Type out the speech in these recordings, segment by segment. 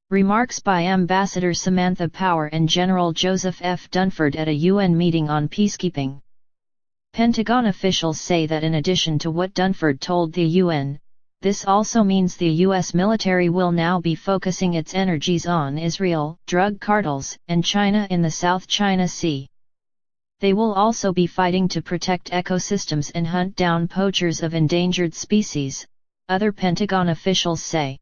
Remarks by Ambassador Samantha Power and General Joseph F. Dunford at a UN meeting on peacekeeping. Pentagon officials say that in addition to what Dunford told the UN, this also means the U.S. military will now be focusing its energies on Israel, drug cartels, and China in the South China Sea. They will also be fighting to protect ecosystems and hunt down poachers of endangered species, other Pentagon officials say.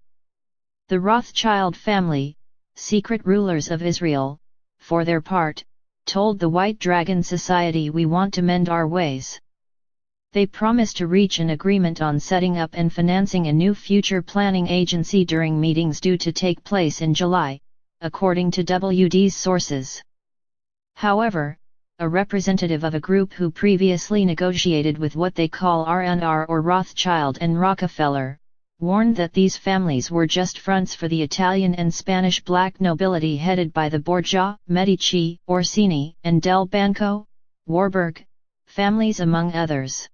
The Rothschild family, secret rulers of Israel, for their part, told the White Dragon Society, "We want to mend our ways." They promised to reach an agreement on setting up and financing a new future planning agency during meetings due to take place in July, according to WD's sources. However, a representative of a group who previously negotiated with what they call R&R or Rothschild and Rockefeller, warned that these families were just fronts for the Italian and Spanish black nobility headed by the Borgia, Medici, Orsini, and Del Banco, Warburg families among others.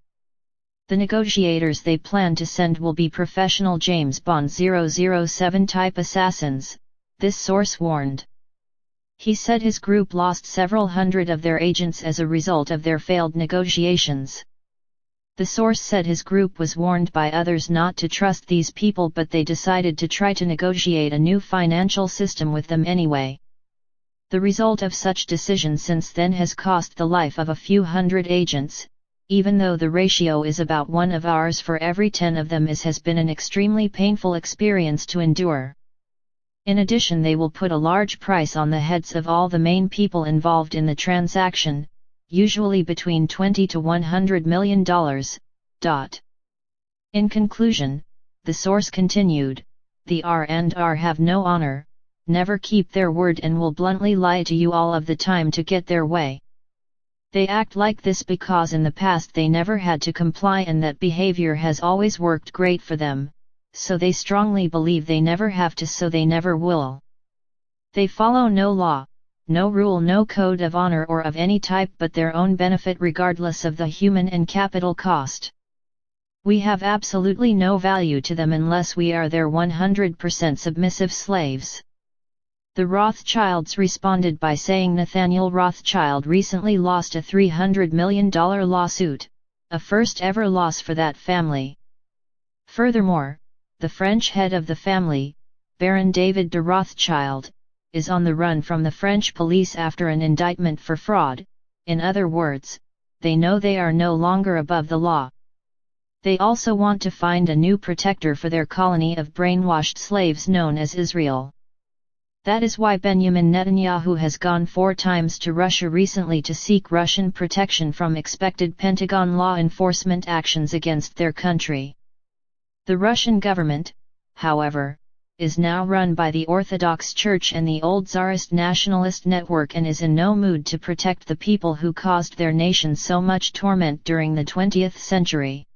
The negotiators they plan to send will be professional James Bond 007 type assassins, this source warned. He said his group lost several hundred of their agents as a result of their failed negotiations. The source said his group was warned by others not to trust these people, but they decided to try to negotiate a new financial system with them anyway. The result of such decisions since then has cost the life of a few hundred agents, even though the ratio is about 1 of ours for every 10 of them, has been an extremely painful experience to endure. In addition, they will put a large price on the heads of all the main people involved in the transaction, usually between $20 to $100 million. In conclusion, the source continued, the R&R have no honor, never keep their word, and will bluntly lie to you all of the time to get their way. They act like this because in the past they never had to comply, and that behavior has always worked great for them, so they strongly believe they never have to, so they never will. They follow no law, no rule, no code of honor or of any type but their own benefit, regardless of the human and capital cost. We have absolutely no value to them unless we are their 100% submissive slaves. The Rothschilds responded by saying Nathaniel Rothschild recently lost a $300 million lawsuit, a first-ever loss for that family. Furthermore, the French head of the family, Baron David de Rothschild, is on the run from the French police after an indictment for fraud. In other words, they know they are no longer above the law. They also want to find a new protector for their colony of brainwashed slaves known as Israel. That is why Benjamin Netanyahu has gone 4 times to Russia recently to seek Russian protection from expected Pentagon law enforcement actions against their country. The Russian government, however, is now run by the Orthodox Church and the old Tsarist nationalist network, and is in no mood to protect the people who caused their nation so much torment during the 20th century.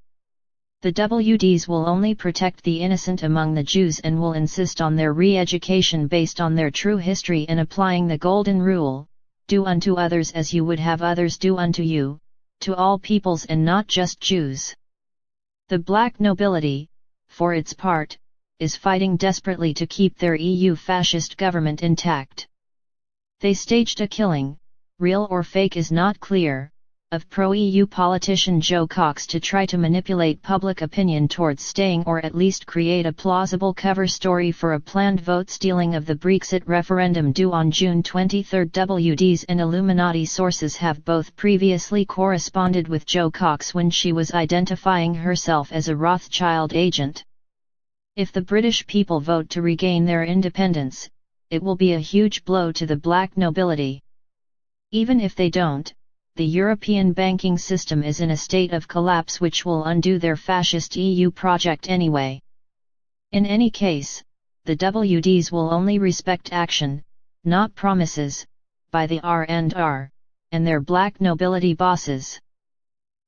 The WDs will only protect the innocent among the Jews and will insist on their re-education based on their true history and applying the Golden Rule, do unto others as you would have others do unto you, to all peoples and not just Jews. The black nobility, for its part, is fighting desperately to keep their EU fascist government intact. They staged a killing, real or fake is not clear, of pro-EU politician Joe Cox to try to manipulate public opinion towards staying, or at least create a plausible cover story for a planned vote stealing of the Brexit referendum due on June 23. WDs and Illuminati sources have both previously corresponded with Joe Cox when she was identifying herself as a Rothschild agent. If the British people vote to regain their independence, it will be a huge blow to the black nobility. Even if they don't, the European banking system is in a state of collapse which will undo their fascist EU project anyway. In any case, the WDs will only respect action, not promises, by the R&R, and their black nobility bosses.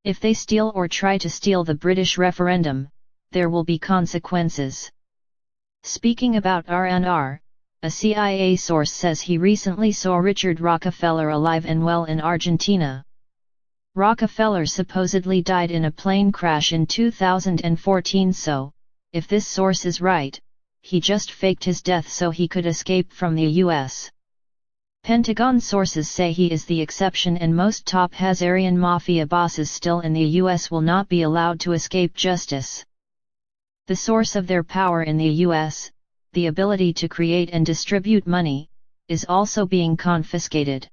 If they steal or try to steal the British referendum, there will be consequences. Speaking about R&R, a CIA source says he recently saw Richard Rockefeller alive and well in Argentina. Rockefeller supposedly died in a plane crash in 2014, so, if this source is right, he just faked his death so he could escape from the US. Pentagon sources say he is the exception and most top Hazarian mafia bosses still in the US will not be allowed to escape justice. The source of their power in the US, the ability to create and distribute money, is also being confiscated.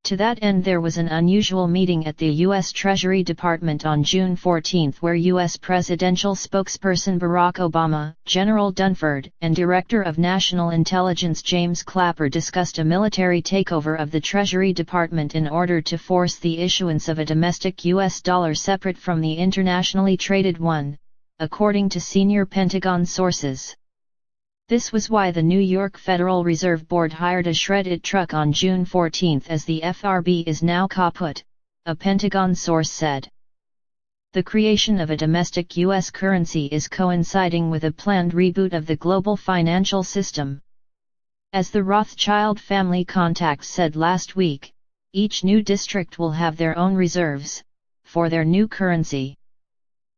To that end, there was an unusual meeting at the U.S. Treasury Department on June 14 where U.S. presidential spokesperson Barack Obama, General Dunford, and Director of National Intelligence James Clapper discussed a military takeover of the Treasury Department in order to force the issuance of a domestic U.S. dollar separate from the internationally traded one, according to senior Pentagon sources. This was why the New York Federal Reserve Board hired a shred-it truck on June 14 as the FRB is now kaput, a Pentagon source said. The creation of a domestic U.S. currency is coinciding with a planned reboot of the global financial system. As the Rothschild family contacts said last week, each new district will have their own reserves, for their new currency.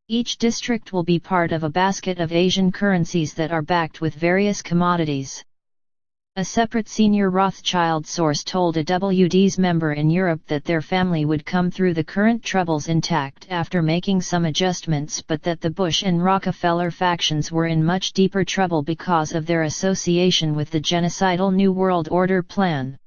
Each district will be part of a basket of Asian currencies that are backed with various commodities. A separate senior Rothschild source told a WD's member in Europe that their family would come through the current troubles intact after making some adjustments, but that the Bush and Rockefeller factions were in much deeper trouble because of their association with the genocidal New World Order plan.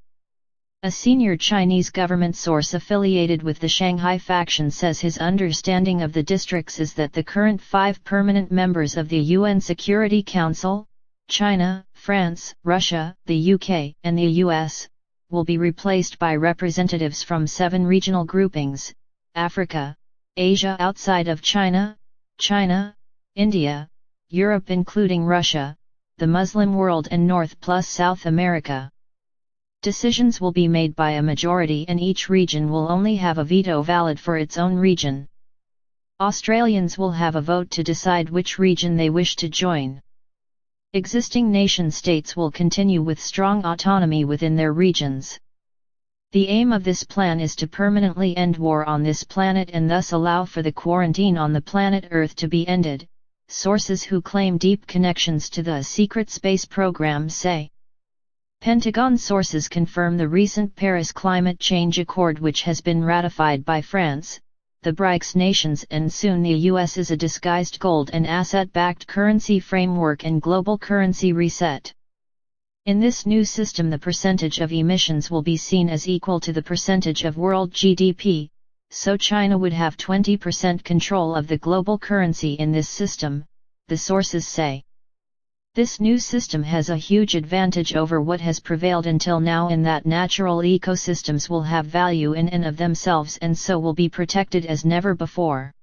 A senior Chinese government source affiliated with the Shanghai faction says his understanding of the districts is that the current 5 permanent members of the UN Security Council, China, France, Russia, the UK, and the US, will be replaced by representatives from 7 regional groupings: Africa, Asia outside of China, India, Europe including Russia, the Muslim world and North plus South America. Decisions will be made by a majority and each region will only have a veto valid for its own region. Australians will have a vote to decide which region they wish to join. Existing nation-states will continue with strong autonomy within their regions. The aim of this plan is to permanently end war on this planet and thus allow for the quarantine on the planet Earth to be ended, sources who claim deep connections to the secret space program say. Pentagon sources confirm the recent Paris Climate Change Accord, which has been ratified by France, the BRICS nations and soon the US, is a disguised gold and asset-backed currency framework and global currency reset. In this new system, the percentage of emissions will be seen as equal to the percentage of world GDP, so China would have 20% control of the global currency in this system, the sources say. This new system has a huge advantage over what has prevailed until now in that natural ecosystems will have value in and of themselves and so will be protected as never before.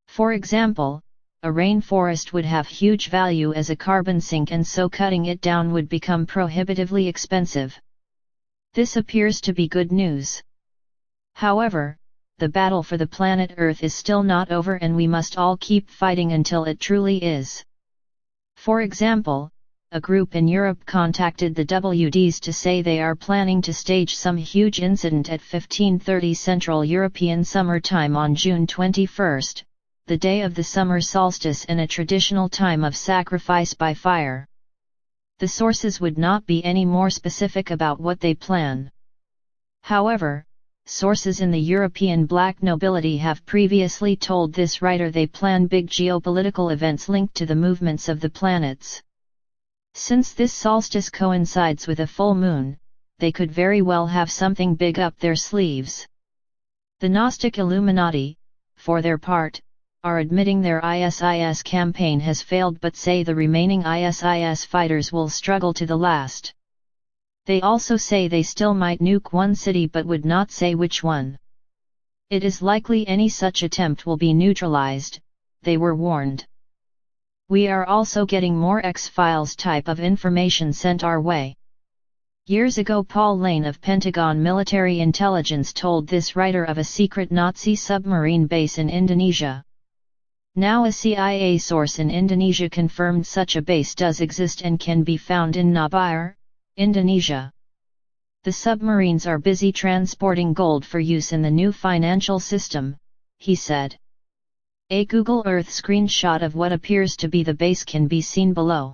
For example, a rainforest would have huge value as a carbon sink and so cutting it down would become prohibitively expensive. This appears to be good news. However, the battle for the planet Earth is still not over and we must all keep fighting until it truly is. For example, a group in Europe contacted the WDs to say they are planning to stage some huge incident at 15:30 Central European Summer Time on June 21, the day of the summer solstice and a traditional time of sacrifice by fire. The sources would not be any more specific about what they plan. However, sources in the European black nobility have previously told this writer they plan big geopolitical events linked to the movements of the planets. Since this solstice coincides with a full moon, they could very well have something big up their sleeves. The Gnostic Illuminati, for their part, are admitting their ISIS campaign has failed but say the remaining ISIS fighters will struggle to the last. They also say they still might nuke one city but would not say which one. It is likely any such attempt will be neutralized, they were warned. We are also getting more X-Files type of information sent our way. Years ago, Paul Lane of Pentagon Military Intelligence told this writer of a secret Nazi submarine base in Indonesia. Now a CIA source in Indonesia confirmed such a base does exist and can be found in Nabire, Indonesia. The submarines are busy transporting gold for use in the new financial system, he said. A Google Earth screenshot of what appears to be the base can be seen below.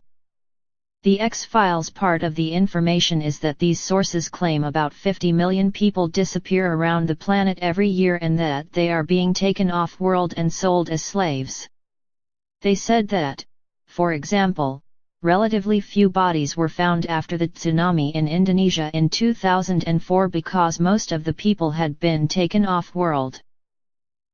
The X-Files part of the information is that these sources claim about 50 million people disappear around the planet every year and that they are being taken off-world and sold as slaves. They said that, for example, relatively few bodies were found after the tsunami in Indonesia in 2004 because most of the people had been taken off-world.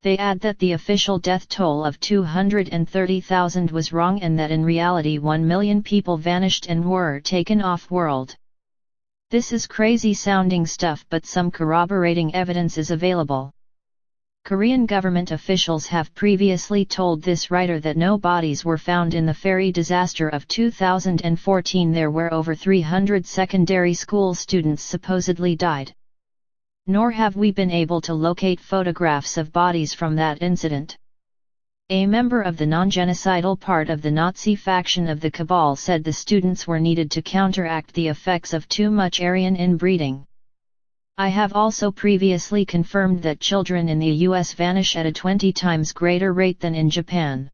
They add that the official death toll of 230,000 was wrong and that in reality 1 million people vanished and were taken off-world. This is crazy sounding stuff, but some corroborating evidence is available. Korean government officials have previously told this writer that no bodies were found in the ferry disaster of 2014 there where over 300 secondary school students supposedly died. Nor have we been able to locate photographs of bodies from that incident. A member of the non-genocidal part of the Nazi faction of the cabal said the students were needed to counteract the effects of too much Aryan inbreeding. I have also previously confirmed that children in the US vanish at a 20 times greater rate than in Japan.